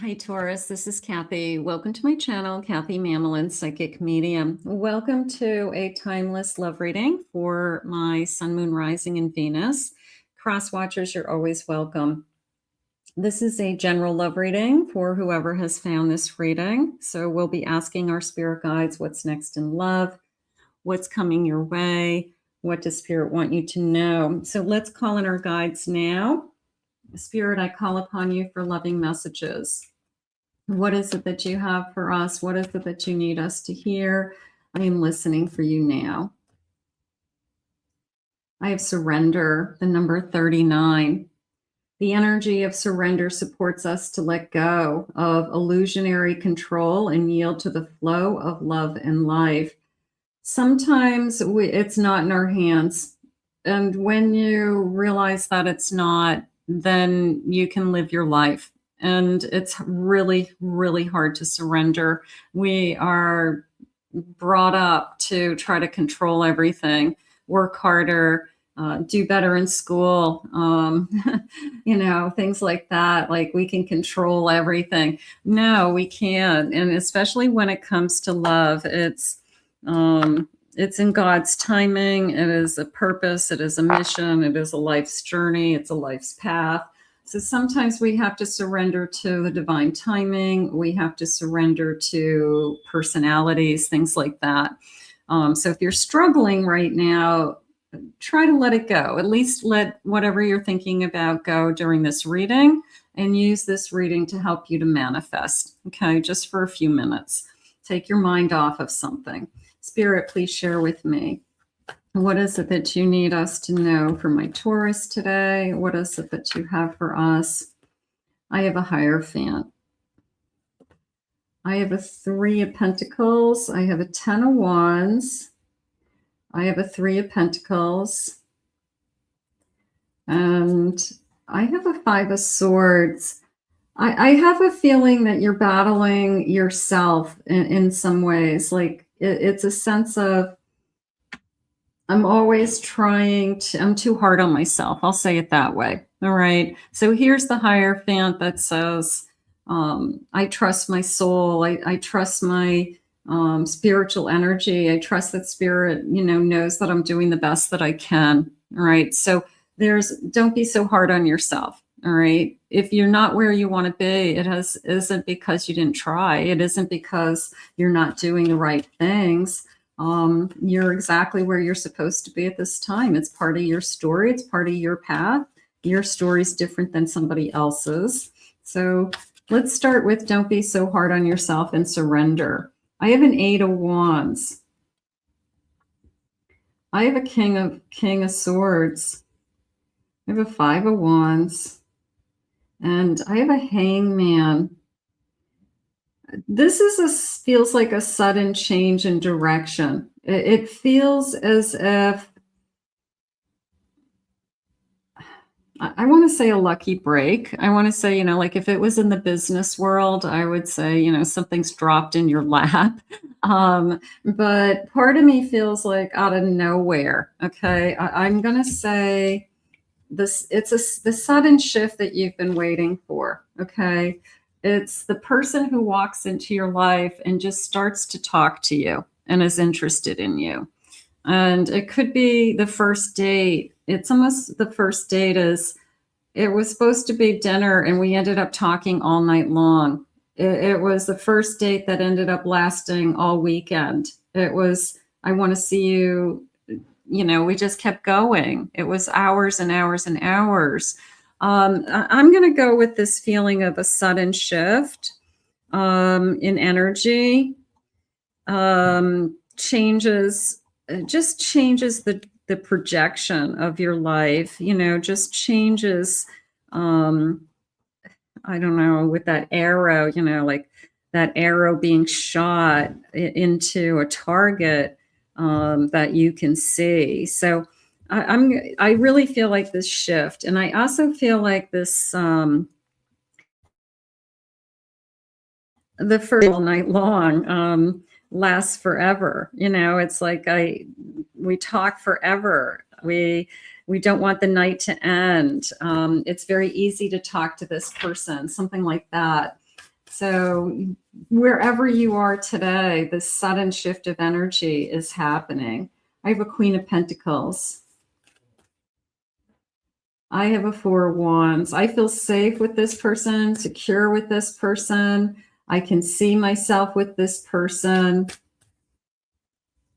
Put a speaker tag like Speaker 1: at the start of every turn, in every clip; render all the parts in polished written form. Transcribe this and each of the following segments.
Speaker 1: Hi Taurus, this is Kathy. Welcome to my channel, Kathy Mamolen, Psychic Medium. Welcome to a timeless love reading for my Sun, Moon, Rising, and Venus. Cross watchers, you're always welcome. This is a general love reading for whoever has found this reading. So we'll be asking our spirit guides what's next in love, what's coming your way, what does spirit want you to know. So let's call in our guides now. Spirit, I call upon you for loving messages. What is it that you have for us? What is it that you need us to hear? I am listening for you now. I have surrender, the number 39. The energy of surrender supports us to let go of illusionary control and yield to the flow of love and life. Sometimes it's not in our hands. And when you realize that it's not, then you can live your life. And it's really, really hard to surrender. We are brought up to try to control everything, work harder, do better in school, things like that. Like we can control everything. No, we can't. And especially when it comes to love, it's in God's timing. It is a purpose. It is a mission. It is a life's journey. It's a life's path. So sometimes we have to surrender to the divine timing. We have to surrender to personalities, things like that. So if you're struggling right now, try to let it go. At least let whatever you're thinking about go during this reading and use this reading to help you to manifest. Okay, just for a few minutes. Take your mind off of something. Spirit, please share with me. What is it that you need us to know for my Taurus today? What is it that you have for us? I have a Hierophant. I have a 3 of Pentacles. I have a 10 of Wands. I have a 3 of Pentacles. And I have a 5 of Swords. I have a feeling that you're battling yourself in some ways. Like it's a sense of, I'm always trying to, I'm too hard on myself. I'll say it that way. All right. So here's the Hierophant that says, I trust my soul. I trust my spiritual energy. I trust that spirit, knows that I'm doing the best that I can. All right. So don't be so hard on yourself. All right. If you're not where you want to be, isn't because you didn't try. It isn't because you're not doing the right things. You're exactly where you're supposed to be at this time. It's part of your story. It's part of your path. Your story is different than somebody else's. So let's start with don't be so hard on yourself and surrender. I have an 8 of Wands. I have a King of Swords. I have a 5 of Wands. And I have a Hangman. This feels like a sudden change in direction. It feels as if, I want to say a lucky break. I want to say, like if it was in the business world, I would say, something's dropped in your lap. But part of me feels like out of nowhere. Okay. I'm going to say this, the sudden shift that you've been waiting for. Okay. It's the person who walks into your life and just starts to talk to you and is interested in you. And it could be the first date. It's almost the first date it was supposed to be dinner and we ended up talking all night long. It was the first date that ended up lasting all weekend. It was, I want to see you, we just kept going. It was hours and hours and hours. I'm going to go with this feeling of a sudden shift in energy, changes the projection of your life, just changes, I don't know, with that arrow, like that arrow being shot into a target that you can see. So I really feel like this shift. And I also feel like this, the first all night long lasts forever. It's like we talk forever. We don't want the night to end. It's very easy to talk to this person, something like that. So wherever you are today, this sudden shift of energy is happening. I have a Queen of Pentacles. I have a Four of Wands. I feel safe with this person, secure with this person. I can see myself with this person.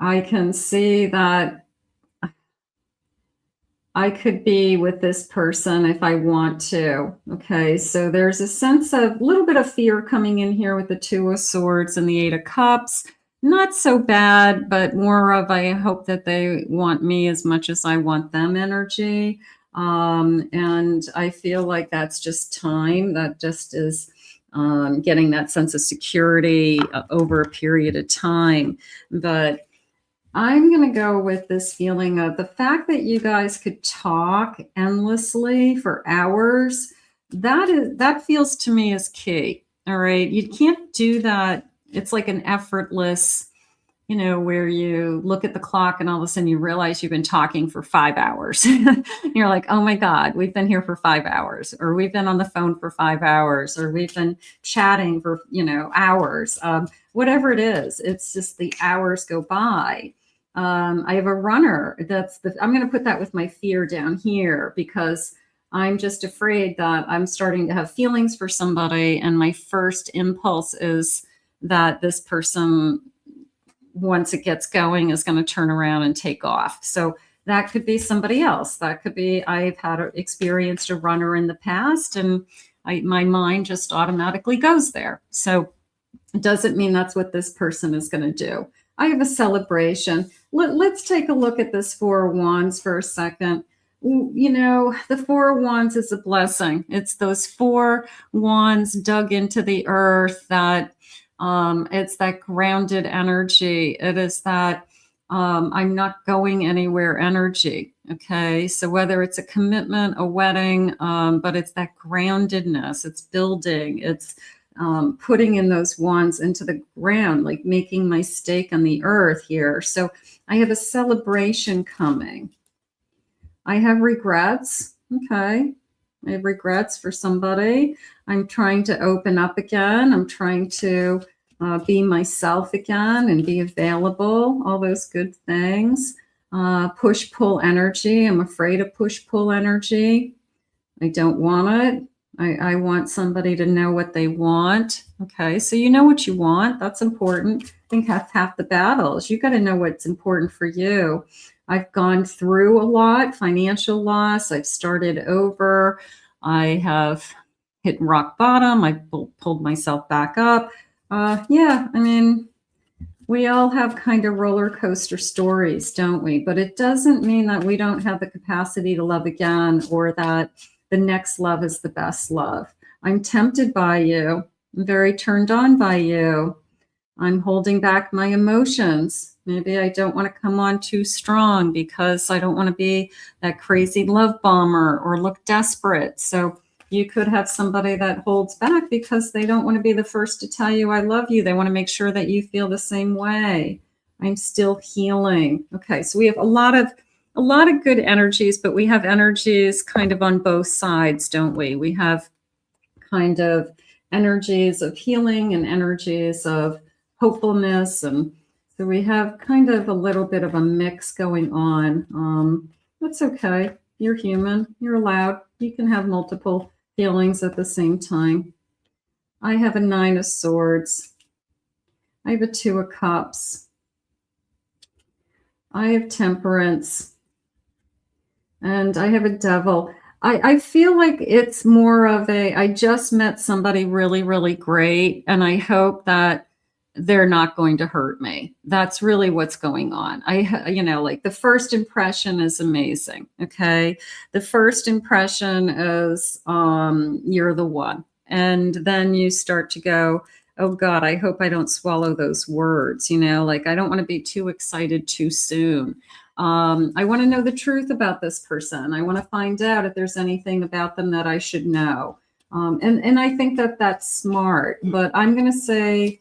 Speaker 1: I can see that I could be with this person if I want to. Okay, so there's a sense of a little bit of fear coming in here with the Two of Swords and the Eight of Cups. Not so bad, but more of I hope that they want me as much as I want them energy. And I feel like that's just time. That just is getting that sense of security over a period of time. But I'm going to go with this feeling of the fact that you guys could talk endlessly for hours. That feels to me as key. All right. You can't do that. It's like an effortless, where you look at the clock and all of a sudden you realize you've been talking for 5 hours. You're like, oh my God, we've been here for 5 hours, or we've been on the phone for 5 hours, or we've been chatting for, hours. Whatever it is, it's just the hours go by. I have a runner. I'm going to put that with my fear down here because I'm just afraid that I'm starting to have feelings for somebody. And my first impulse is that this person, once it gets going, is going to turn around and take off. So that could be somebody else. That could be, I've experienced a runner in the past and my mind just automatically goes there. So it doesn't mean that's what this person is going to do. I have a celebration. Let's take a look at this Four of Wands for a second. The Four of Wands is a blessing. It's those 4 wands dug into the earth that it's that grounded energy. It is that I'm not going anywhere energy. Okay. So whether it's a commitment, a wedding, but it's that groundedness, it's building, it's putting in those wands into the ground, like making my stake on the earth here. So I have a celebration coming. I have regrets. Okay. I have regrets for somebody. I'm trying to open up again. I'm trying to be myself again and be available. All those good things. Push-pull energy. I'm afraid of push-pull energy. I don't want it. I want somebody to know what they want. Okay, so you know what you want. That's important. I think half the battle is you got to know what's important for you. I've gone through a lot, financial loss. I've started over. I have hit rock bottom. I pulled myself back up. Yeah, I mean, we all have kind of roller coaster stories, don't we? But it doesn't mean that we don't have the capacity to love again or that the next love is the best love. I'm tempted by you. I'm very turned on by you. I'm holding back my emotions. Maybe I don't want to come on too strong because I don't want to be that crazy love bomber or look desperate. So you could have somebody that holds back because they don't want to be the first to tell you I love you. They want to make sure that you feel the same way. I'm still healing. Okay, so we have a lot of good energies, but we have energies kind of on both sides, don't we? We have kind of energies of healing and energies of hopefulness. And so we have kind of a little bit of a mix going on. That's okay. You're human. You're allowed. You can have multiple feelings at the same time. I have a 9 of Swords. I have a 2 of Cups. I have Temperance. And I have a Devil. I feel like it's more of I just met somebody really, really great, and I hope that they're not going to hurt me. That's really what's going on. Like the first impression is amazing. Okay. The first impression is you're the one. And then you start to go, oh God, I hope I don't swallow those words. Like I don't want to be too excited too soon. I want to know the truth about this person. I want to find out if there's anything about them that I should know. And I think that that's smart, but I'm going to say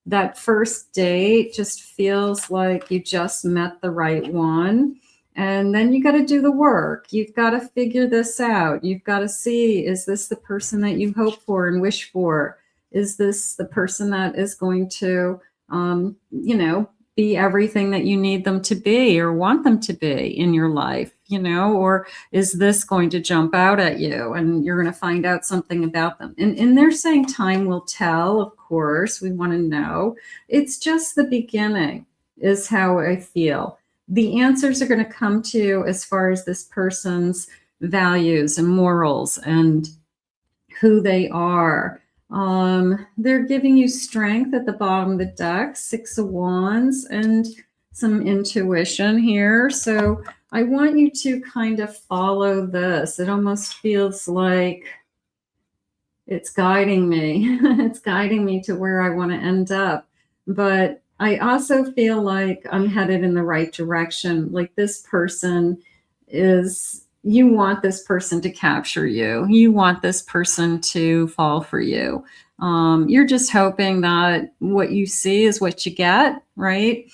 Speaker 1: that first date just feels like you just met the right one. And then you got to do the work. You've got to figure this out. You've got to see, is this the person that you hope for and wish for? Is this the person that is going to, you know, be everything that you need them to be or want them to be in your life, you know, or is this going to jump out at you and you're going to find out something about them? And they're saying time will tell, of course, we want to know. It's just the beginning is how I feel. The answers are going to come to you as far as this person's values and morals and who they are. They're giving you strength at the bottom of the deck, 6 of Wands, and some intuition here. So I want you to kind of follow this. It almost feels like it's guiding me. It's guiding me to where I want to end up. But I also feel like I'm headed in the right direction. Like this person is, you want this person to capture you. You want this person to fall for you. You're just hoping that what you see is what you get, right?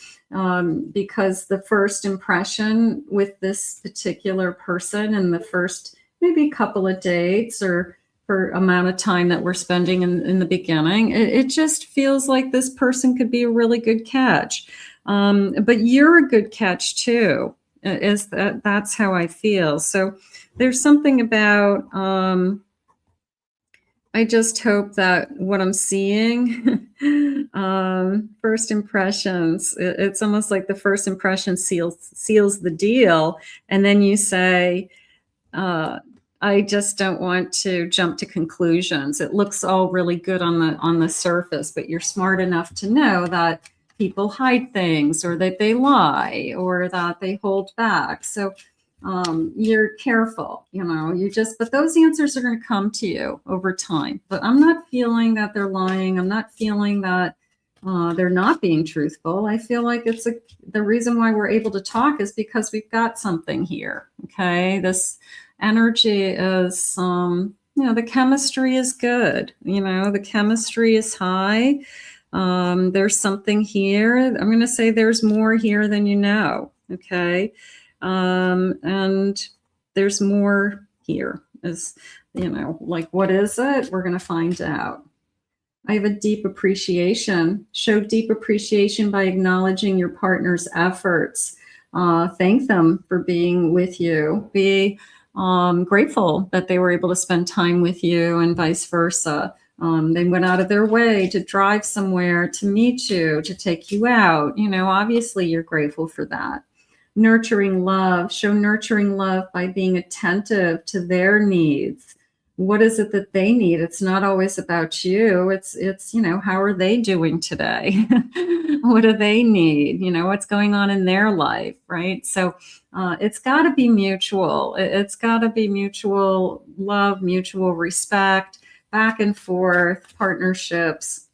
Speaker 1: Because the first impression with this particular person in the first maybe couple of dates or for amount of time that we're spending in the beginning, it just feels like this person could be a really good catch. But you're a good catch too. That's how I feel. So there's something about, I just hope that what I'm seeing, first impressions, it's almost like the first impression seals the deal. And then you say, I just don't want to jump to conclusions. It looks all really good on the surface, but you're smart enough to know that people hide things or that they lie or that they hold back. So you're careful, you know, but those answers are going to come to you over time. But I'm not feeling that they're lying. I'm not feeling that they're not being truthful. I feel like the reason why we're able to talk is because we've got something here. Okay. This energy is, you know, the chemistry is good. You know, the chemistry is high. There's something here. I'm going to say there's more here than you know. Okay. And there's more here is, you know, like, what is it? We're going to find out. I have a deep appreciation. Show deep appreciation by acknowledging your partner's efforts. Thank them for being with you. Be grateful that they were able to spend time with you and vice versa. They went out of their way to drive somewhere, to meet you, to take you out. You know, obviously you're grateful for that. Nurturing love. Show nurturing love by being attentive to their needs. What is it that they need? It's not always about you. It's, you know, how are they doing today? What do they need? You know, what's going on in their life, right? So it's got to be mutual. It's got to be mutual love, mutual respect, back and forth, partnerships.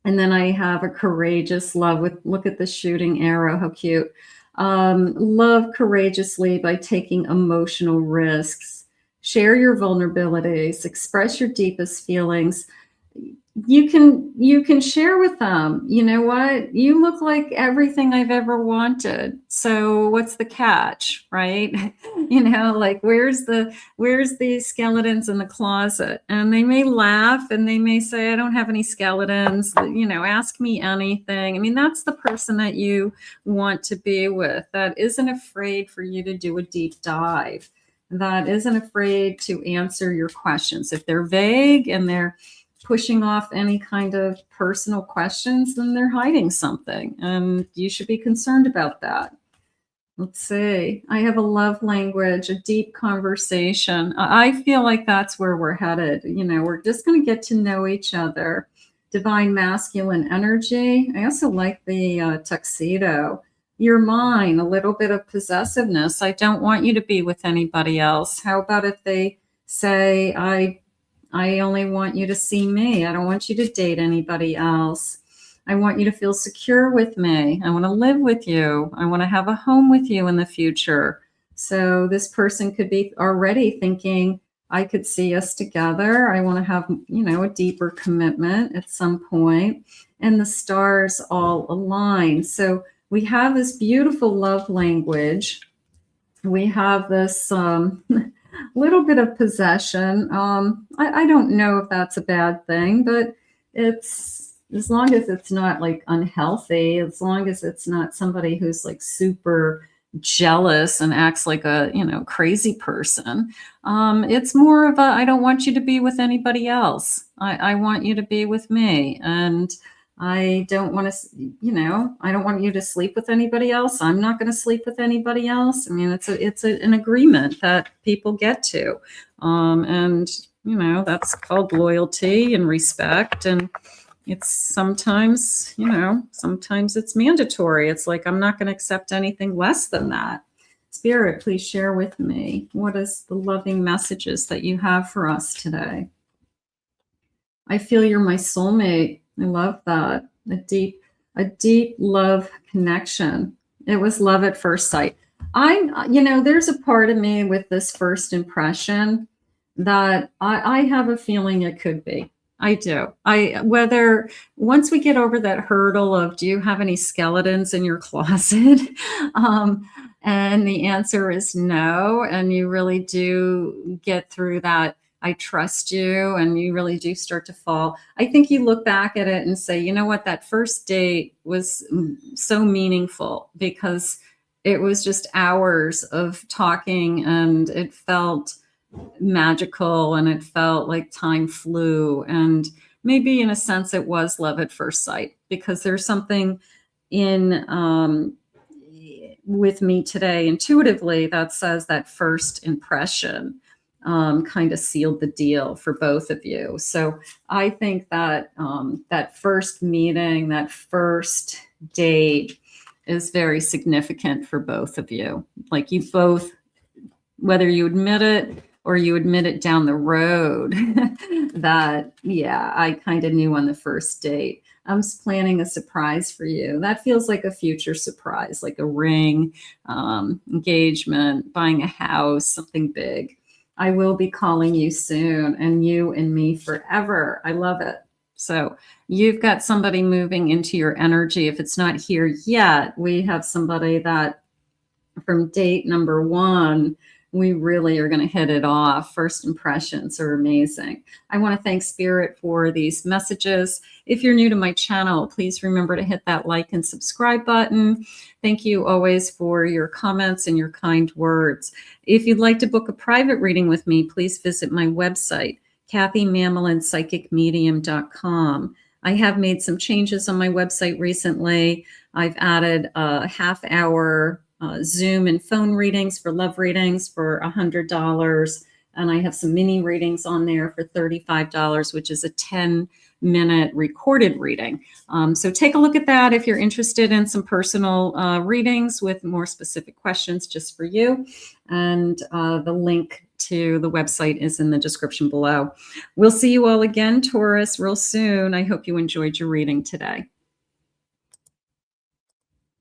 Speaker 1: And then I have a courageous love with, look at the shooting arrow, how cute. Love courageously by taking emotional risks. Share your vulnerabilities, express your deepest feelings. You can share with them, you know what? You look like everything I've ever wanted. So what's the catch, right? You know, like where's the skeletons in the closet? And they may laugh and they may say, I don't have any skeletons, you know, ask me anything. I mean, that's the person that you want to be with, that isn't afraid for you to do a deep dive, that isn't afraid to answer your questions. If they're vague and they're pushing off any kind of personal questions, then they're hiding something, and you should be concerned about that. Let's see. I have a love language, a deep conversation. I feel like that's where we're headed. You know, we're just going to get to know each other. Divine masculine energy. I also like the tuxedo. You're mine, a little bit of possessiveness. I don't want you to be with anybody else. How about if they say, I only want you to see me. I don't want you to date anybody else. I want you to feel secure with me. I want to live with you. I want to have a home with you in the future. So this person could be already thinking, I could see us together. I want to have, you know, a deeper commitment at some point. And the stars all align. So we have this beautiful love language. We have this little bit of possession. I don't know if that's a bad thing, but it's, as long as it's not like unhealthy, as long as it's not somebody who's like super jealous and acts like a, you know, crazy person. It's more of a, I don't want you to be with anybody else. I want you to be with me. And I don't want to, you know, I don't want you to sleep with anybody else. I'm not going to sleep with anybody else. I mean, an agreement that people get to. And, you know, that's called loyalty and respect. And it's sometimes, you know, sometimes it's mandatory. It's like, I'm not going to accept anything less than that. Spirit, please share with me. What is the loving messages that you have for us today? I feel you're my soulmate. I love that. A deep love connection. It was love at first sight. You know, there's a part of me with this first impression that I have a feeling it could be. I do. Whether once we get over that hurdle of, do you have any skeletons in your closet? And the answer is no. And you really do get through that, I trust you, and you really do start to fall. I think you look back at it and say, you know what, that first date was so meaningful because it was just hours of talking and it felt magical and it felt like time flew. And maybe in a sense it was love at first sight, because there's something in with me today intuitively that says that first impression kind of sealed the deal for both of you. So I think that that first meeting, that first date is very significant for both of you. Like you both, whether you admit it or you admit it down the road, that, yeah, I kind of knew on the first date. I'm planning a surprise for you. That feels like a future surprise, like a ring, engagement, buying a house, something big. I will be calling you soon, and you and me forever. I love it. So you've got somebody moving into your energy. If it's not here yet, we have somebody that from date number one, we really are going to hit it off. First impressions are amazing. I want to thank Spirit for these messages. If you're new to my channel, please remember to hit that like and subscribe button. Thank you always for your comments and your kind words. If you'd like to book a private reading with me, please visit my website, KathyMamolenPsychicMedium.com. I have made some changes on my website recently. I've added a half-hour Zoom and phone readings for love readings for $100. And I have some mini readings on there for $35, which is a 10-minute recorded reading. So take a look at that if you're interested in some personal readings with more specific questions just for you. And the link to the website is in the description below. We'll see you all again, Taurus, real soon. I hope you enjoyed your reading today.